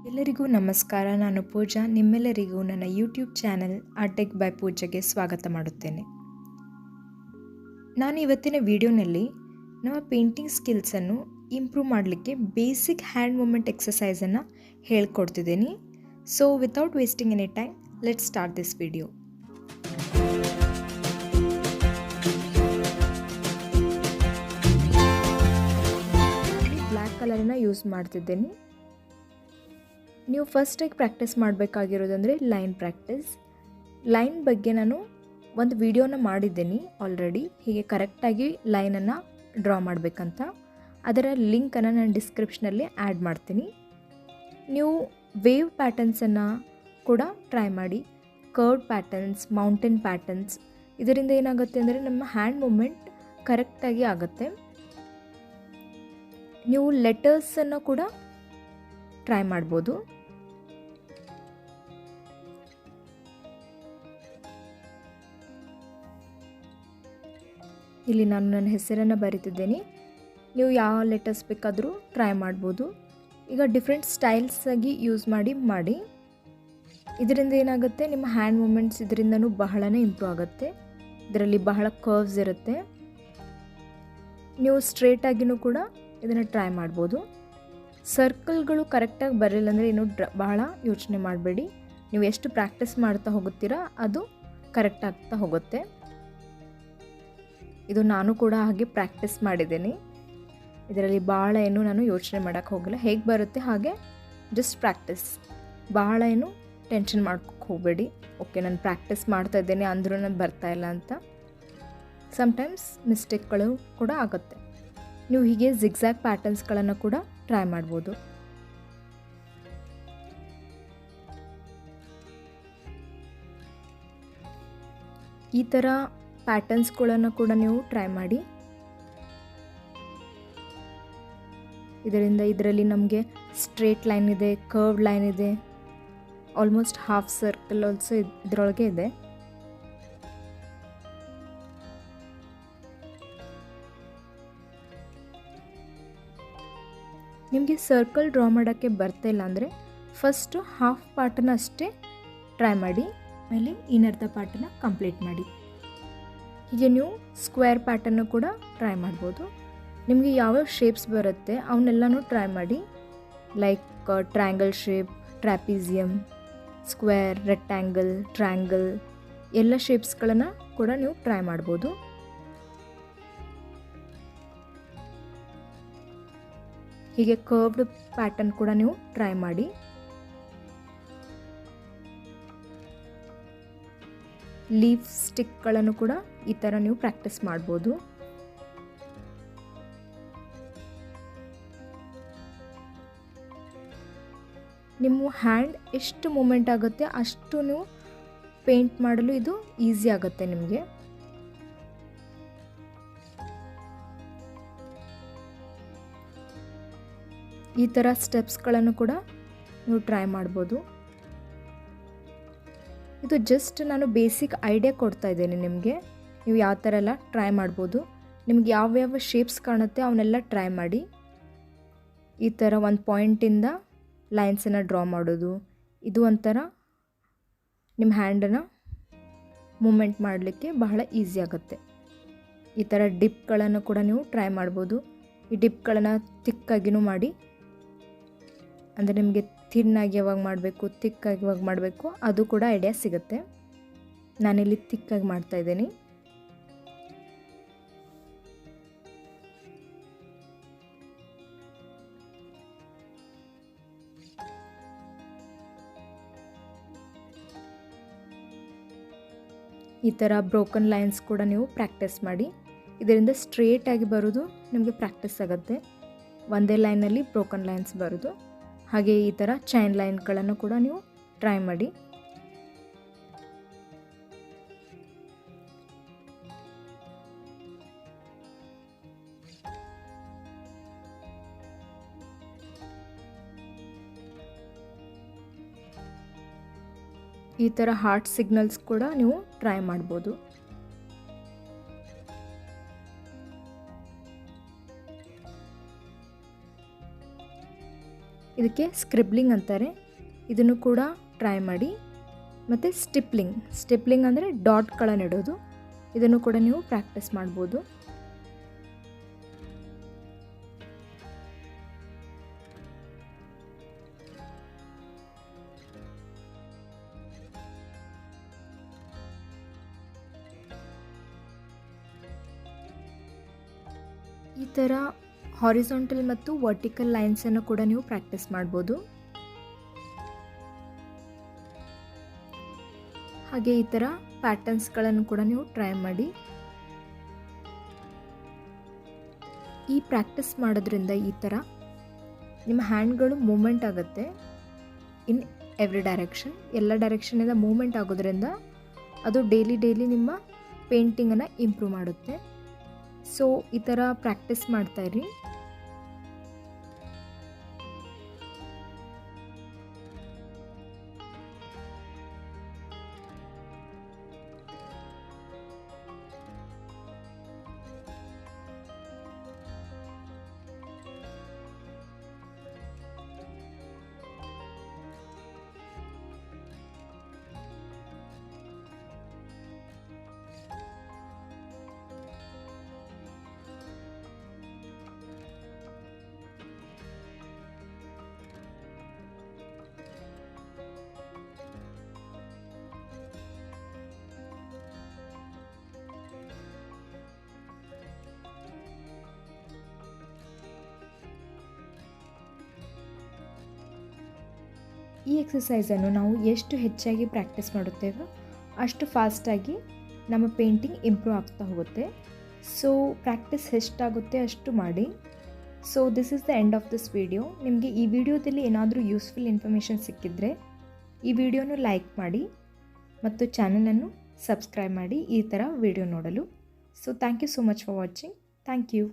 ಎಲ್ಲರಿಗೂ ನಮಸ್ಕಾರ. ನಾನು ಪೂಜಾ. ನಿಮ್ಮೆಲ್ಲರಿಗೂ ನನ್ನ ಯೂಟ್ಯೂಬ್ ಚಾನೆಲ್ ಟೆಕ್ ಬೈ ಪೂಜಾಗೆ ಸ್ವಾಗತ ಮಾಡುತ್ತೇನೆ. ನಾನು ಇವತ್ತಿನ ವಿಡಿಯೋನಲ್ಲಿ ನಮ್ಮ ಪೇಂಟಿಂಗ್ ಸ್ಕಿಲ್ಸನ್ನು ಇಂಪ್ರೂವ್ ಮಾಡಲಿಕ್ಕೆ ಬೇಸಿಕ್ ಹ್ಯಾಂಡ್ ಮೂಮೆಂಟ್ ಎಕ್ಸಸೈಸನ್ನು ಹೇಳ್ಕೊಡ್ತಿದ್ದೀನಿ. So without wasting any time, let's start this video. Black ಕಲರನ್ನು ಯೂಸ್ ಮಾಡ್ತಿದ್ದೀನಿ. ನೀವು ಫಸ್ಟಾಗಿ ಪ್ರಾಕ್ಟೀಸ್ ಮಾಡಬೇಕಾಗಿರೋದಂದರೆ ಲೈನ್ ಪ್ರಾಕ್ಟೀಸ್. ಲೈನ್ ಬಗ್ಗೆ ನಾನು ಒಂದು ವಿಡಿಯೋನ ಮಾಡಿದ್ದೀನಿ ಆಲ್ರೆಡಿ, ಹೀಗೆ ಕರೆಕ್ಟಾಗಿ ಲೈನನ್ನು ಡ್ರಾ ಮಾಡಬೇಕಂತ. ಅದರ ಲಿಂಕನ್ನು ನಾನು ಡಿಸ್ಕ್ರಿಪ್ಷನಲ್ಲಿ ಆ್ಯಡ್ ಮಾಡ್ತೀನಿ. ನೀವು ವೇವ್ ಪ್ಯಾಟರ್ನ್ಸನ್ನು ಕೂಡ ಟ್ರೈ ಮಾಡಿ. ಕರ್ವ್ ಪ್ಯಾಟರ್ನ್ಸ್, ಮೌಂಟೇನ್ ಪ್ಯಾಟರ್ನ್ಸ್, ಇದರಿಂದ ಏನಾಗುತ್ತೆ ಅಂದರೆ ನಮ್ಮ ಹ್ಯಾಂಡ್ ಮೂಮೆಂಟ್ ಕರೆಕ್ಟಾಗಿ ಆಗುತ್ತೆ. ನೀವು ಲೆಟರ್ಸನ್ನು ಕೂಡ ಟ್ರೈ ಮಾಡ್ಬೋದು. ಇಲ್ಲಿ ನಾನು ನನ್ನ ಹೆಸರನ್ನು ಬರೀತಿದ್ದೇನೆ. ನೀವು ಯಾವ ಲೆಟರ್ಸ್ ಬೇಕಾದರೂ ಟ್ರೈ ಮಾಡ್ಬೋದು. ಈಗ ಡಿಫ್ರೆಂಟ್ ಸ್ಟೈಲ್ಸಾಗಿ ಯೂಸ್ ಮಾಡಿ ಇದರಿಂದ ಏನಾಗುತ್ತೆ, ನಿಮ್ಮ ಹ್ಯಾಂಡ್ ಮೂಮೆಂಟ್ಸ್ ಇದರಿಂದನೂ ಬಹಳನೇ ಇಂಪ್ರೂವ್ ಆಗುತ್ತೆ. ಇದರಲ್ಲಿ ಬಹಳ ಕರ್ವ್ಸ್ ಇರುತ್ತೆ. ನೀವು ಸ್ಟ್ರೇಟಾಗಿಯೂ ಕೂಡ ಇದನ್ನು ಟ್ರೈ ಮಾಡ್ಬೋದು. ಸರ್ಕಲ್ಗಳು ಕರೆಕ್ಟಾಗಿ ಬರಲಿಲ್ಲ ಅಂದರೆ ಏನು ಬಹಳ ಯೋಚನೆ ಮಾಡಬೇಡಿ. ನೀವು ಎಷ್ಟು ಪ್ರಾಕ್ಟೀಸ್ ಮಾಡ್ತಾ ಹೋಗುತ್ತೀರಾ ಅದು ಕರೆಕ್ಟ್ ಆಗ್ತಾ ಹೋಗುತ್ತೆ. ಇದು ನಾನು ಕೂಡ ಹಾಗೆ ಪ್ರಾಕ್ಟೀಸ್ ಮಾಡಿದ್ದೀನಿ. ಇದರಲ್ಲಿ ಭಾಳ ಏನು ನಾನು ಯೋಚನೆ ಮಾಡೋಕ್ಕೆ ಹೋಗಿಲ್ಲ. ಹೇಗೆ ಬರುತ್ತೆ ಹಾಗೆ ಜಸ್ಟ್ ಪ್ರಾಕ್ಟೀಸ್. ಭಾಳ ಏನು ಟೆನ್ಷನ್ ಮಾಡ್ಕೋಕ್ಕೆ ಹೋಗಬೇಡಿ. ಓಕೆ, ನಾನು ಪ್ರಾಕ್ಟೀಸ್ ಮಾಡ್ತಾ ಇದ್ದೇನೆ ಅಂದ್ರೂ ನಾನು ಬರ್ತಾಯಿಲ್ಲ ಅಂತ. ಸಮ್ಟೈಮ್ಸ್ ಮಿಸ್ಟೇಕ್ಗಳು ಕೂಡ ಆಗುತ್ತೆ. ನೀವು ಹೀಗೆ ಜಿಗ್ಜ್ಯಾಗ್ ಪ್ಯಾಟರ್ನ್ಸ್ಗಳನ್ನು ಕೂಡ ಟ್ರೈ ಮಾಡ್ಬೋದು. ಈ ಥರ ಪ್ಯಾಟರ್ನ್ಸ್ಗಳನ್ನು ಕೂಡ ನೀವು ಟ್ರೈ ಮಾಡಿ. ಇದರಲ್ಲಿ ನಮಗೆ ಸ್ಟ್ರೇಟ್ ಲೈನ್ ಇದೆ, ಕರ್ವ್ಡ್ ಲೈನ್ ಇದೆ, ಆಲ್ಮೋಸ್ಟ್ ಹಾಫ್ ಸರ್ಕಲ್ ಆಲ್ಸೋ ಇದರೊಳಗೆ ಇದೆ. ನಿಮಗೆ ಸರ್ಕಲ್ ಡ್ರಾ ಮಾಡೋಕ್ಕೆ ಬರ್ತಾಯಿಲ್ಲ ಅಂದರೆ ಫಸ್ಟು ಹಾಫ್ ಪಾರ್ಟನ್ನು ಅಷ್ಟೇ ಟ್ರೈ ಮಾಡಿ, ಆಮೇಲೆ ಇನ್ನರ್ಧ ಪಾರ್ಟನ್ನು ಕಂಪ್ಲೀಟ್ ಮಾಡಿ. ಹೀಗೆ ನೀವು ಸ್ಕ್ವೇರ್ ಪ್ಯಾಟರ್ನು ಕೂಡ ಟ್ರೈ ಮಾಡ್ಬೋದು. ನಿಮಗೆ ಯಾವ್ಯಾವ ಶೇಪ್ಸ್ ಬರುತ್ತೆ ಅವನ್ನೆಲ್ಲನೂ ಟ್ರೈ ಮಾಡಿ. Like triangle shape, trapezium, square, rectangle, triangle, ಎಲ್ಲ ಶೇಪ್ಸ್ಗಳನ್ನು ಕೂಡ ನೀವು ಟ್ರೈ ಮಾಡ್ಬೋದು. ಹೀಗೆ ಕರ್ವ್ಡ್ ಪ್ಯಾಟರ್ನ್ ಕೂಡ ನೀವು ಟ್ರೈ ಮಾಡಿ. ಲೀಫ್ ಸ್ಟಿಕ್ಗಳನ್ನು ಕೂಡ ಈ ಥರ ನೀವು ಪ್ರಾಕ್ಟೀಸ್ ಮಾಡ್ಬೋದು. ನಿಮ್ಮ ಹ್ಯಾಂಡ್ ಎಷ್ಟು ಮೂಮೆಂಟ್ ಆಗುತ್ತೆ ಅಷ್ಟು ನೀವು ಪೇಂಟ್ ಮಾಡಲು ಇದು ಈಸಿ ಆಗುತ್ತೆ ನಿಮಗೆ. ಈ ಥರ ಸ್ಟೆಪ್ಸ್ಗಳನ್ನು ಕೂಡ ನೀವು ಟ್ರೈ ಮಾಡ್ಬೋದು. ಇದು ಜಸ್ಟ್ ನಾನು ಬೇಸಿಕ್ ಐಡಿಯಾ ಕೊಡ್ತಾ ಇದ್ದೇನೆ ನಿಮಗೆ. ನೀವು ಯಾವ ಥರ ಎಲ್ಲ ಟ್ರೈ ಮಾಡ್ಬೋದು. ನಿಮ್ಗೆ ಯಾವ್ಯಾವ ಶೇಪ್ಸ್ ಕಾಣುತ್ತೆ ಅವನ್ನೆಲ್ಲ ಟ್ರೈ ಮಾಡಿ. ಈ ಥರ ಒಂದು ಪಾಯಿಂಟಿಂದ ಲೈನ್ಸನ್ನು ಡ್ರಾ ಮಾಡೋದು, ಇದು ಒಂಥರ ನಿಮ್ಮ ಹ್ಯಾಂಡನ್ನು ಮೂಮೆಂಟ್ ಮಾಡಲಿಕ್ಕೆ ಬಹಳ ಈಸಿ ಆಗುತ್ತೆ. ಈ ಥರ ಡಿಪ್ಗಳನ್ನು ಕೂಡ ನೀವು ಟ್ರೈ ಮಾಡ್ಬೋದು. ಈ ಡಿಪ್ಗಳನ್ನು ತಿಕ್ಕಾಗಿನೂ ಮಾಡಿ, ಅಂದರೆ ನಿಮಗೆ ಥಿನ್ನಾಗಿ ಯಾವಾಗ ಮಾಡಬೇಕು, ತಿಕ್ಕಾಗಿ ಯಾವಾಗ ಮಾಡಬೇಕು ಅದು ಕೂಡ ಐಡಿಯಾ ಸಿಗುತ್ತೆ. ನಾನಿಲ್ಲಿ ತಿಕ್ಕಾಗಿ ಮಾಡ್ತಾಯಿದ್ದೀನಿ. ಈ ಥರ ಬ್ರೋಕನ್ ಲೈನ್ಸ್ ಕೂಡ ನೀವು ಪ್ರಾಕ್ಟೀಸ್ ಮಾಡಿ. ಇದರಿಂದ ಸ್ಟ್ರೇಟಾಗಿ ಬರೋದು ನಿಮಗೆ ಪ್ರಾಕ್ಟೀಸ್ ಆಗುತ್ತೆ. ಒಂದೇ ಲೈನಲ್ಲಿ ಬ್ರೋಕನ್ ಲೈನ್ಸ್ ಬರೋದು. ಹಾಗೆ ಈ ಥರ ಚೈನ್ ಲೈನ್ಗಳನ್ನು ಕೂಡ ನೀವು ಟ್ರೈ ಮಾಡಿ. ಈ ಥರ ಹಾರ್ಟ್ ಸಿಗ್ನಲ್ಸ್ ಕೂಡ ನೀವು ಟ್ರೈ ಮಾಡ್ಬೋದು. ಇದಕ್ಕೆ ಸ್ಕ್ರಿಬ್ಲಿಂಗ್ ಅಂತಾರೆ, ಇದನ್ನು ಕೂಡ ಟ್ರೈ ಮಾಡಿ. ಮತ್ತು ಸ್ಟಿಪ್ಲಿಂಗ್ ಅಂದರೆ ಡಾಟ್ಗಳನ್ನು ಇಡೋದು, ಇದನ್ನು ಕೂಡ ನೀವು ಪ್ರಾಕ್ಟೀಸ್ ಮಾಡ್ಬೋದು. ಈ ಥರ ಹಾರಿಜಾಂಟಲ್ ಮತ್ತು ವರ್ಟಿಕಲ್ ಲೈನ್ಸನ್ನು ಕೂಡ ನೀವು ಪ್ರಾಕ್ಟೀಸ್ ಮಾಡ್ಬೋದು. ಹಾಗೆ ಈ ಥರ ಪ್ಯಾಟರ್ನ್ಸ್ಗಳನ್ನು ಕೂಡ ನೀವು ಟ್ರೈ ಮಾಡಿ. ಈ ಪ್ರಾಕ್ಟೀಸ್ ಮಾಡೋದ್ರಿಂದ ಈ ಥರ ನಿಮ್ಮ ಹ್ಯಾಂಡ್ಗಳು ಮೂಮೆಂಟ್ ಆಗುತ್ತೆ ಇನ್ ಎವ್ರಿ ಡೈರೆಕ್ಷನ್, ಎಲ್ಲ ಡೈರೆಕ್ಷನಿಂದ ಮೂಮೆಂಟ್ ಆಗೋದ್ರಿಂದ ಅದು ಡೈಲಿ ನಿಮ್ಮ ಪೇಂಟಿಂಗನ್ನು ಇಂಪ್ರೂವ್ ಮಾಡುತ್ತೆ. ಸೊ ಈ ಥರ ಪ್ರಾಕ್ಟೀಸ್ ಮಾಡ್ತಾಯಿರಿ. ಈ ಎಕ್ಸಸೈಸನ್ನು ನಾವು ಎಷ್ಟು ಹೆಚ್ಚಾಗಿ ಪ್ರಾಕ್ಟೀಸ್ ಮಾಡುತ್ತೇವೋ ಅಷ್ಟು ಫಾಸ್ಟಾಗಿ ನಮ್ಮ ಪೇಂಟಿಂಗ್ ಇಂಪ್ರೂವ್ ಆಗ್ತಾ ಹೋಗುತ್ತೆ. ಸೊ ಪ್ರಾಕ್ಟೀಸ್ ಎಷ್ಟಾಗುತ್ತೆ ಅಷ್ಟು ಮಾಡಿ. So this is the end of this video. ನಿಮಗೆ ಈ ವಿಡಿಯೋದಲ್ಲಿ ಏನಾದರೂ ಯೂಸ್ಫುಲ್ ಇನ್ಫಾರ್ಮೇಷನ್ ಸಿಕ್ಕಿದರೆ ಈ ವಿಡಿಯೋನು ಲೈಕ್ ಮಾಡಿ ಮತ್ತು ಚಾನಲನ್ನು ಸಬ್ಸ್ಕ್ರೈಬ್ ಮಾಡಿ ಈ ಥರ ವಿಡಿಯೋ ನೋಡಲು. So thank you so much for watching. Thank you.